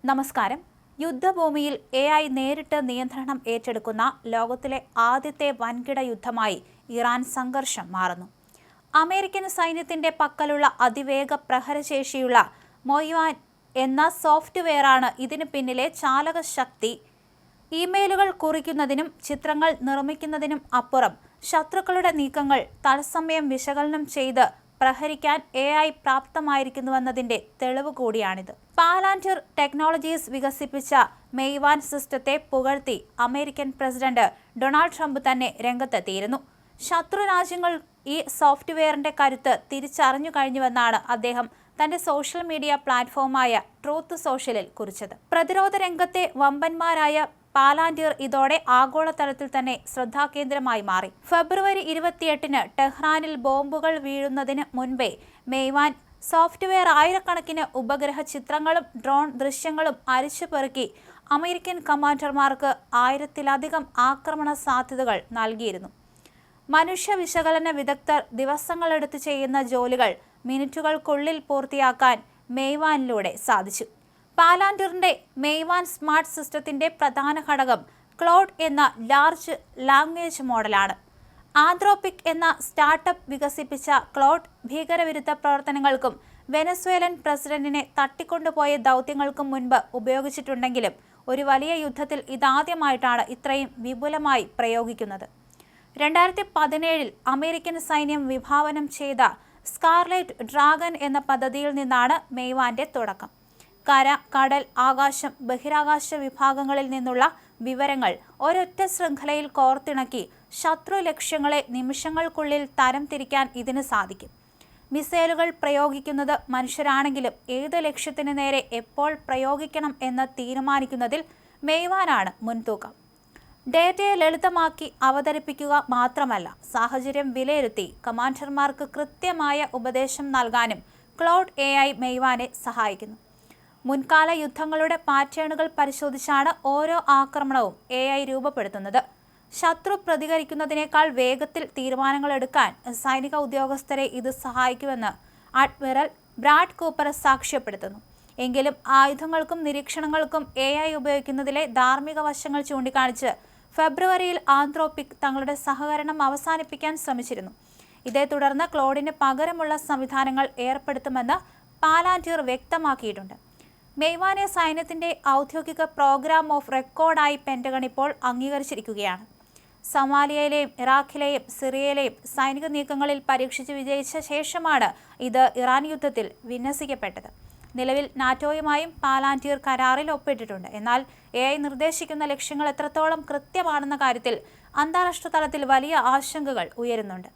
നമസ്കാരം. യുദ്ധഭൂമിയിൽ AI നേരിട്ട് നിയന്ത്രണം ഏറ്റെടുക്കുന്ന ലോകത്തിലെ ആദ്യത്തെ വൻകിട യുദ്ധമായി ഇറാൻ സംഘർഷം മാറുന്നു. അമേരിക്കൻ സൈന്യത്തിന്റെ പക്കലുള്ള അതിവേഗ പ്രഹരശേഷിയുള്ള മൊയ്വാൻ എന്ന സോഫ്റ്റ്വെയറാണ് ഇതിന് പിന്നിലെ ചാലകശക്തി. ഇമെയിലുകൾ കുറിക്കുന്നതിനും ചിത്രങ്ങൾ നിർമ്മിക്കുന്നതിനും അപ്പുറം ശത്രുക്കളുടെ നീക്കങ്ങൾ തത്സമയം വിശകലനം ചെയ്ത് പ്രഹരിക്കാൻ AI പ്രാപ്തമായിരിക്കുന്നുവെന്നതിന്റെ തെളിവ് കൂടിയാണിത്. പാലാന്റിർ ടെക്നോളജീസ് വികസിപ്പിച്ച മെയ്വാൻ സിസ്റ്റത്തെ പുകഴ്ത്തി അമേരിക്കൻ പ്രസിഡന്റ് ഡൊണാൾഡ് ട്രംപ് തന്നെ രംഗത്തെത്തിയിരുന്നു. ശത്രു രാജ്യങ്ങൾ ഈ സോഫ്റ്റ്വെയറിന്റെ കരുത്ത് തിരിച്ചറിഞ്ഞു കഴിഞ്ഞുവെന്നാണ് അദ്ദേഹം തന്റെ സോഷ്യൽ മീഡിയ പ്ലാറ്റ്ഫോമായ ട്രൂത്ത് സോഷ്യലിൽ കുറിച്ചത്. പ്രതിരോധ രംഗത്തെ വമ്പന്മാരായ പാലാന്റിർ ഇതോടെ ആഗോളതലത്തിൽ തന്നെ ശ്രദ്ധാകേന്ദ്രമായി മാറി. ഫെബ്രുവരി 28-ന് ടെഹ്റാനിൽ ബോംബുകൾ വീഴുന്നതിന് മുൻപേ മെയ്വാൻ സോഫ്റ്റ്വെയർ ആയിരക്കണക്കിന് ഉപഗ്രഹ ചിത്രങ്ങളും ഡ്രോൺ ദൃശ്യങ്ങളും അരിച്ചുപെറുക്കി അമേരിക്കൻ കമാൻഡർമാർക്ക് 1000-ലധികം ആക്രമണ സാധ്യതകൾ നൽകിയിരുന്നു. മനുഷ്യ വിശകലന വിദഗ്ധർ ദിവസങ്ങളെടുത്ത് ചെയ്യുന്ന ജോലികൾ മിനിറ്റുകൾക്കുള്ളിൽ പൂർത്തിയാക്കാൻ മെയ്വാനിലൂടെ സാധിച്ചു. പാലാന്റിറിന്റെ മെയ്വാൻ സ്മാർട്ട് സിസ്റ്റത്തിന്റെ പ്രധാന ഘടകം ക്ലോഡ് എന്ന ലാർജ് ലാംഗ്വേജ് മോഡലാണ്. ആന്ത്രോപിക് എന്ന സ്റ്റാർട്ടപ്പ് വികസിപ്പിച്ച ക്ലോഡ് ഭീകരവിരുദ്ധ പ്രവർത്തനങ്ങൾക്കും വെനസ്വേലൻ പ്രസിഡന്റിനെ തട്ടിക്കൊണ്ടുപോയ ദൗത്യങ്ങൾക്കും മുൻപ് ഉപയോഗിച്ചിട്ടുണ്ടെങ്കിലും ഒരു വലിയ യുദ്ധത്തിൽ ഇതാദ്യമായിട്ടാണ് ഇത്രയും വിപുലമായി പ്രയോഗിക്കുന്നത്. 2017-ൽ അമേരിക്കൻ സൈന്യം വിഭാവനം ചെയ്ത സ്കാർലെറ്റ് ഡ്രാഗൺ എന്ന പദ്ധതിയിൽ നിന്നാണ് മെയ്വാന്റെ തുടക്കം. കര, കടൽ, ആകാശം, ബഹിരാകാശ വിഭാഗങ്ങളിൽ നിന്നുള്ള വിവരങ്ങൾ ഒരൊറ്റ ശൃംഖലയിൽ കോർത്തിണക്കി ശത്രു ലക്ഷ്യങ്ങളെ നിമിഷങ്ങൾക്കുള്ളിൽ തരം തിരിക്കാൻ ഇതിന് സാധിക്കും. മിസൈലുകൾ പ്രയോഗിക്കുന്നത് മനുഷ്യരാണെങ്കിലും ഏത് ലക്ഷ്യത്തിന് നേരെ എപ്പോൾ പ്രയോഗിക്കണം എന്ന് തീരുമാനിക്കുന്നതിൽ മെയ്വാനാണ് മുൻതൂക്കം. ഡേറ്റയെ ലളിതമാക്കി അവതരിപ്പിക്കുക മാത്രമല്ല, സാഹചര്യം വിലയിരുത്തി കമാൻഡർമാർക്ക് കൃത്യമായ ഉപദേശം നൽകാനും ക്ലോഡ് AI മെയ്വാനെ സഹായിക്കുന്നു. മുൻകാല യുദ്ധങ്ങളുടെ പാറ്റേണുകൾ പരിശോധിച്ചാണ് ഓരോ ആക്രമണവും AI രൂപപ്പെടുത്തുന്നത്. ശത്രു പ്രതികരിക്കുന്നതിനേക്കാൾ വേഗത്തിൽ തീരുമാനങ്ങൾ എടുക്കാൻ സൈനിക ഉദ്യോഗസ്ഥരെ ഇത് സഹായിക്കുമെന്ന് അഡ്മിറൽ ബ്രാഡ് കൂപ്പർ സാക്ഷ്യപ്പെടുത്തുന്നു. എങ്കിലും ആയുധങ്ങൾക്കും നിരീക്ഷണങ്ങൾക്കും AI ഉപയോഗിക്കുന്നതിലെ ധാർമ്മിക വശങ്ങൾ ചൂണ്ടിക്കാണിച്ച് ഫെബ്രുവരിയിൽ ആന്ത്രോപിക് തങ്ങളുടെ സഹകരണം അവസാനിപ്പിക്കാൻ ശ്രമിച്ചിരുന്നു. ഇതേ തുടർന്ന് ക്ലോഡിന് പകരമുള്ള സംവിധാനങ്ങൾ ഏർപ്പെടുത്തുമെന്ന് പാലാന്റിർ വ്യക്തമാക്കിയിട്ടുണ്ട്. മെയ്വാനെ സൈന്യത്തിന്റെ ഔദ്യോഗിക പ്രോഗ്രാം ഓഫ് റെക്കോർഡായി പെന്റഗൺ ഇപ്പോൾ അംഗീകരിച്ചിരിക്കുകയാണ്. സൊമാലിയയിലെയും ഇറാഖിലെയും സിറിയയിലെയും സൈനിക നീക്കങ്ങളിൽ പരീക്ഷിച്ച് വിജയിച്ച ശേഷമാണ് ഇത് ഇറാൻ യുദ്ധത്തിൽ വിന്യസിക്കപ്പെട്ടത്. നിലവിൽ നാറ്റോയുമായും പാലാന്റിർ കരാറിൽ ഒപ്പിട്ടിട്ടുണ്ട്. എന്നാൽ AI നിർദ്ദേശിക്കുന്ന ലക്ഷ്യങ്ങൾ എത്രത്തോളം കൃത്യമാണെന്ന കാര്യത്തിൽ അന്താരാഷ്ട്ര തലത്തിൽ വലിയ ആശങ്കകൾ ഉയരുന്നുണ്ട്.